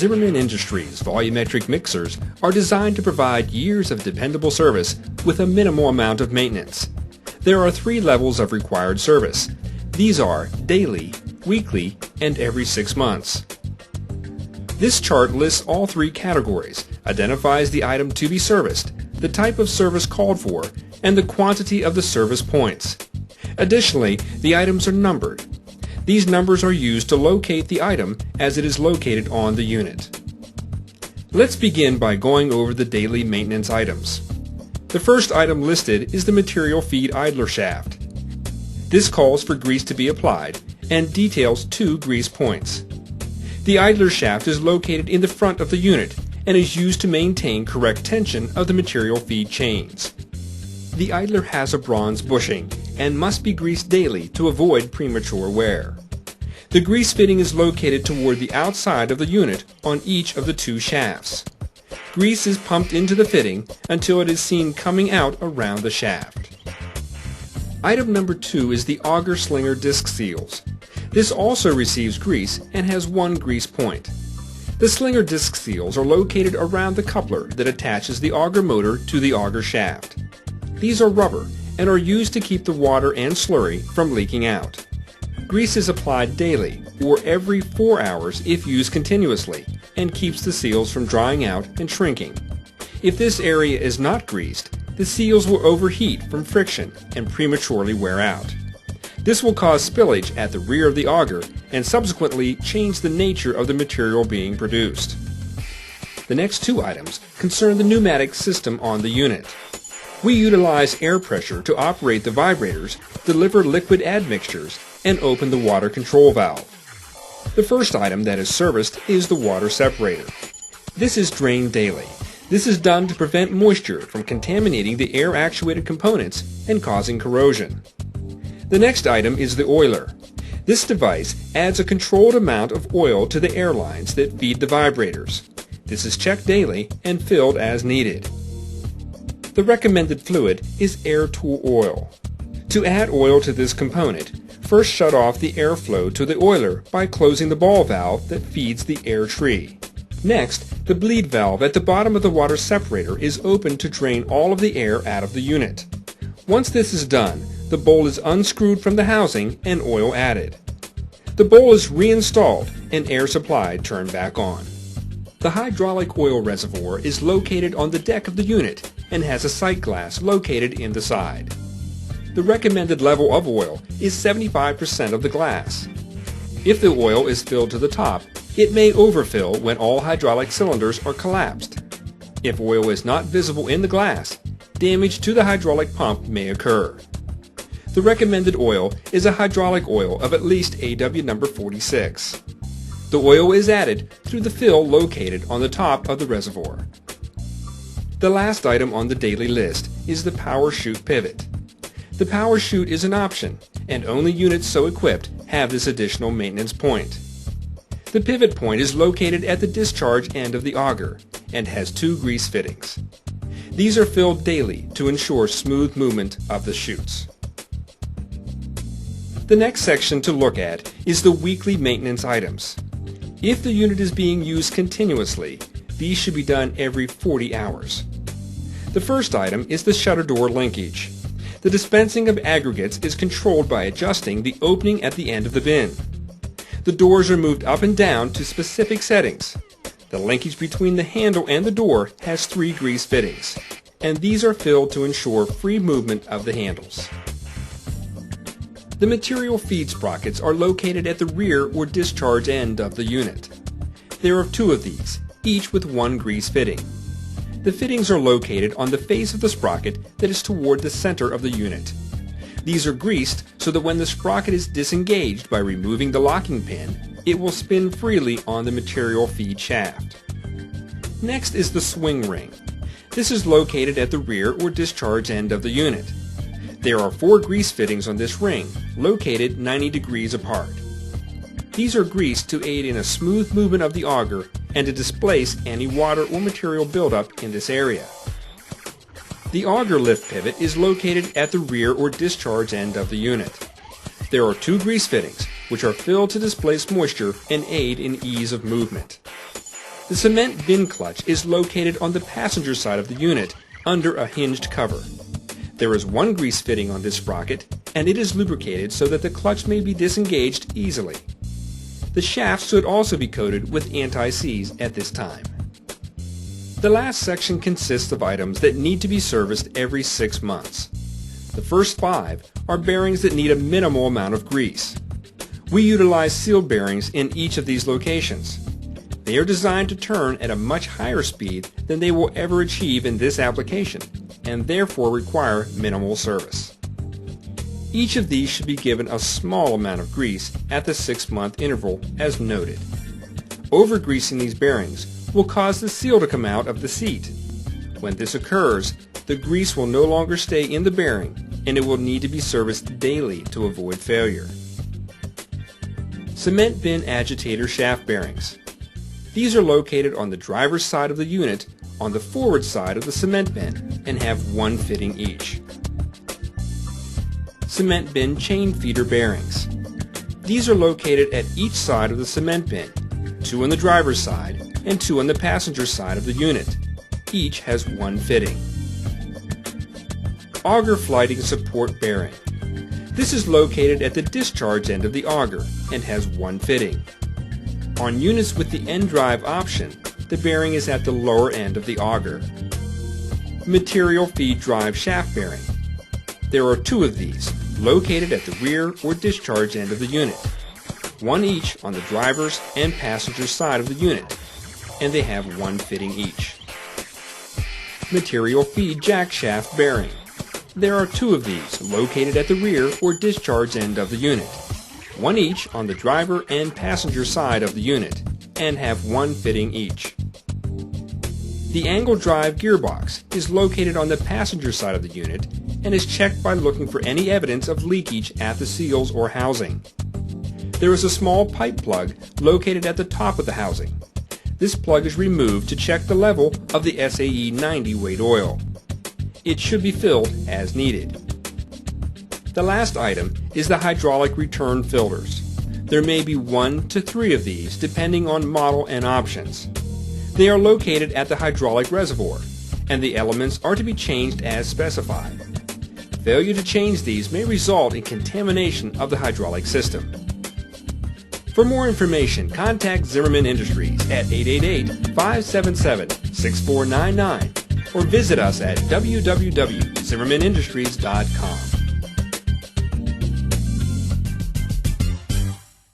Zimmerman Industries volumetric mixers are designed to provide years of dependable service with a minimal amount of maintenance. There are 3 levels of required service. These are daily, weekly, and every 6 months. This chart lists all 3 categories, identifies the item to be serviced, the type of service called for, and the quantity of the service points. Additionally, the items are numbered. These numbers are used to locate the item as it is located on the unit. Let's begin by going over the daily maintenance items. The first item listed is the material feed idler shaft. This calls for grease to be applied and details 2 grease points. The idler shaft is located in the front of the unit and is used to maintain correct tension of the material feed chains. The idler has a bronze bushing and must be greased daily to avoid premature wear. The grease fitting is located toward the outside of the unit on each of the 2 shafts. Grease is pumped into the fitting until it is seen coming out around the shaft. Item number 2 is the auger slinger disc seals. This also receives grease and has 1 grease point. The slinger disc seals are located around the coupler that attaches the auger motor to the auger shaft. These are rubber and are used to keep the water and slurry from leaking out. Grease is applied daily or every 4 hours if used continuously and keeps the seals from drying out and shrinking. If this area is not greased, the seals will overheat from friction and prematurely wear out. This will cause spillage at the rear of the auger and subsequently change the nature of the material being produced. The next 2 items concern the pneumatic system on the unit. We utilize air pressure to operate the vibrators, deliver liquid admixtures, and open the water control valve. The first item that is serviced is the water separator. This is drained daily. This is done to prevent moisture from contaminating the air-actuated components and causing corrosion. The next item is the oiler. This device adds a controlled amount of oil to the air lines that feed the vibrators. This is checked daily and filled as needed. The recommended fluid is air tool oil. To add oil to this component, first shut off the airflow to the oiler by closing the ball valve that feeds the air tree. Next, the bleed valve at the bottom of the water separator is opened to drain all of the air out of the unit. Once this is done, the bowl is unscrewed from the housing and oil added. The bowl is reinstalled and air supply turned back on. The hydraulic oil reservoir is located on the deck of the unit and has a sight glass located in the side. The recommended level of oil is 75% of the glass. If the oil is filled to the top, it may overfill when all hydraulic cylinders are collapsed. If oil is not visible in the glass, damage to the hydraulic pump may occur. The recommended oil is a hydraulic oil of at least AW number 46. The oil is added through the fill located on the top of the reservoir. The last item on the daily list is the power chute pivot. The power chute is an option, and only units so equipped have this additional maintenance point. The pivot point is located at the discharge end of the auger and has 2 grease fittings. These are filled daily to ensure smooth movement of the chutes. The next section to look at is the weekly maintenance items. If the unit is being used continuously, these should be done every 40 hours. The first item is the shutter door linkage. The dispensing of aggregates is controlled by adjusting the opening at the end of the bin. The doors are moved up and down to specific settings. The linkage between the handle and the door has 3 grease fittings, and these are filled to ensure free movement of the handles. The material feed sprockets are located at the rear or discharge end of the unit. There are 2 of these, each with 1 grease fitting. The fittings are located on the face of the sprocket that is toward the center of the unit. These are greased so that when the sprocket is disengaged by removing the locking pin, it will spin freely on the material feed shaft. Next is the swing ring. This is located at the rear or discharge end of the unit. There are 4 grease fittings on this ring, located 90 degrees apart. These are greased to aid in a smooth movement of the auger and to displace any water or material buildup in this area. The auger lift pivot is located at the rear or discharge end of the unit. There are 2 grease fittings, which are filled to displace moisture and aid in ease of movement. The cement bin clutch is located on the passenger side of the unit under a hinged cover. There is one grease fitting on this sprocket, and it is lubricated so that the clutch may be disengaged easily. The shaft should also be coated with anti-seize at this time. The last section consists of items that need to be serviced every 6 months. The first 5 are bearings that need a minimal amount of grease. We utilize sealed bearings in each of these locations. They are designed to turn at a much higher speed than they will ever achieve in this application, and therefore require minimal service. Each of these should be given a small amount of grease at the 6-month interval as noted. Over-greasing these bearings will cause the seal to come out of the seat. When this occurs, the grease will no longer stay in the bearing and it will need to be serviced daily to avoid failure. Cement bin agitator shaft bearings. These are located on the driver's side of the unit on the forward side of the cement bin and have one fitting each. Cement bin chain feeder bearings. These are located at each side of the cement bin, 2 on the driver's side and 2 on the passenger side of the unit. Each has one fitting. Auger flighting support bearing. This is located at the discharge end of the auger and has one fitting. On units with the end drive option, the bearing is at the lower end of the auger. Material feed drive shaft bearing. There are 2 of these, located at the rear or discharge end of the unit, 1 each on the driver's and passenger side of the unit, and they have one fitting each. Material feed jack shaft bearing. There are 2 of these, located at the rear or discharge end of the unit, 1 each on the driver and passenger side of the unit, and have one fitting each. The angle drive gearbox is located on the passenger side of the unit and is checked by looking for any evidence of leakage at the seals or housing. There is a small pipe plug located at the top of the housing. This plug is removed to check the level of the SAE 90 weight oil. It should be filled as needed. The last item is the hydraulic return filters. There may be 1 to 3 of these depending on model and options. They are located at the hydraulic reservoir, and the elements are to be changed as specified. Failure to change these may result in contamination of the hydraulic system. For more information, contact Zimmerman Industries at 888-577-6499 or visit us at www.zimmermanindustries.com.